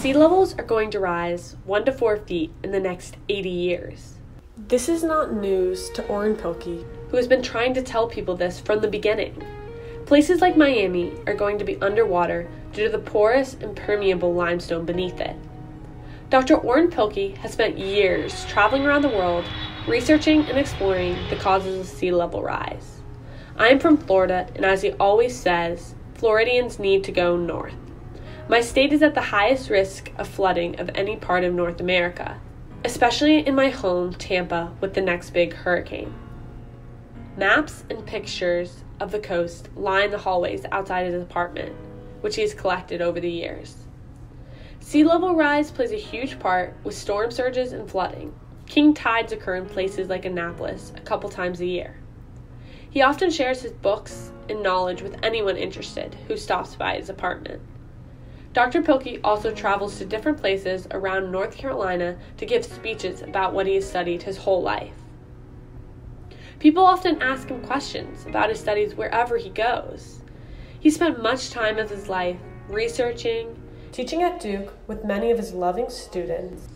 Sea levels are going to rise 1 to 4 feet in the next 80 years. This is not news to Orrin Pilkey, who has been trying to tell people this from the beginning. Places like Miami are going to be underwater due to the porous, impermeable limestone beneath it. Dr. Orrin Pilkey has spent years traveling around the world, researching and exploring the causes of sea level rise. I am from Florida, and as he always says, Floridians need to go north. My state is at the highest risk of flooding of any part of North America, especially in my home, Tampa, with the next big hurricane. Maps and pictures of the coast line the hallways outside his apartment, which he has collected over the years. Sea level rise plays a huge part with storm surges and flooding. King tides occur in places like Annapolis a couple times a year. He often shares his books and knowledge with anyone interested who stops by his apartment. Dr. Pilkey also travels to different places around North Carolina to give speeches about what he has studied his whole life. People often ask him questions about his studies wherever he goes. He spent much time of his life researching, teaching at Duke with many of his loving students,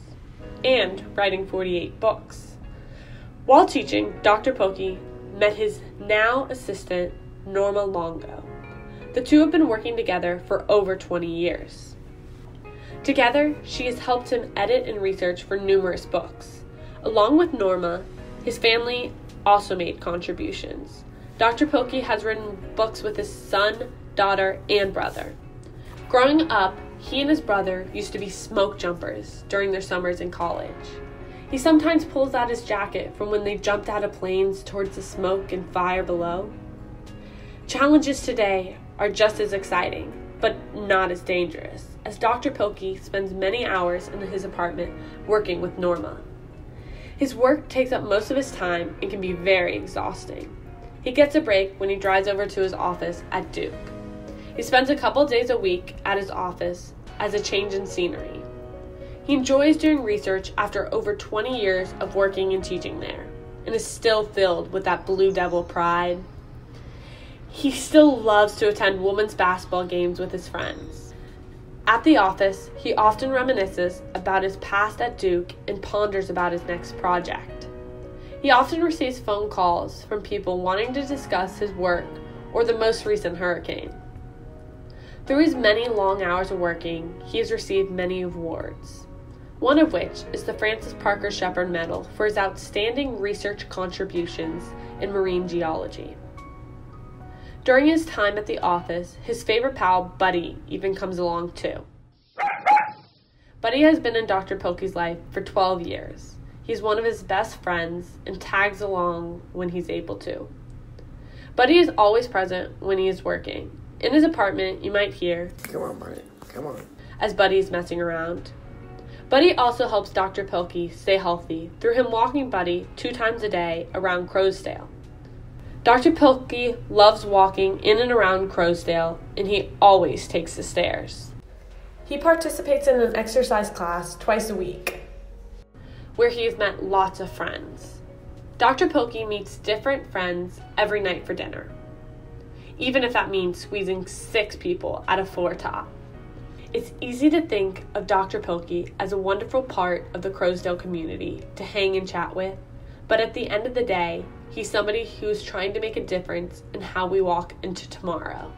and writing 48 books. While teaching, Dr. Pilkey met his now assistant, Norma Longo. The two have been working together for over 20 years. Together, she has helped him edit and research for numerous books. Along with Norma, his family also made contributions. Dr. Pilkey has written books with his son, daughter, and brother. Growing up, he and his brother used to be smoke jumpers during their summers in college. He sometimes pulls out his jacket from when they jumped out of planes towards the smoke and fire below. Challenges today are just as exciting, but not as dangerous, as Dr. Pilkey spends many hours in his apartment working with Norma. His work takes up most of his time and can be very exhausting. He gets a break when he drives over to his office at Duke. He spends a couple days a week at his office as a change in scenery. He enjoys doing research after over 20 years of working and teaching there, and is still filled with that Blue Devil pride. He still loves to attend women's basketball games with his friends. At the office, he often reminisces about his past at Duke and ponders about his next project. He often receives phone calls from people wanting to discuss his work or the most recent hurricane. Through his many long hours of working, he has received many awards, one of which is the Francis Parker Shepherd Medal for his outstanding research contributions in marine geology. During his time at the office, his favorite pal, Buddy, even comes along too. Buddy has been in Dr. Pilkey's life for 12 years. He's one of his best friends and tags along when he's able to. Buddy is always present when he is working. In his apartment, you might hear, "Come on, Buddy, come on," as Buddy is messing around. Buddy also helps Dr. Pilkey stay healthy through him walking Buddy 2 times a day around Crowsdale. Dr. Pilkey loves walking in and around Crowsdale, and he always takes the stairs. He participates in an exercise class twice a week, where he has met lots of friends. Dr. Pilkey meets different friends every night for dinner, even if that means squeezing 6 people at a 4-top. It's easy to think of Dr. Pilkey as a wonderful part of the Crowsdale community to hang and chat with, but at the end of the day, he's somebody who's trying to make a difference in how we walk into tomorrow.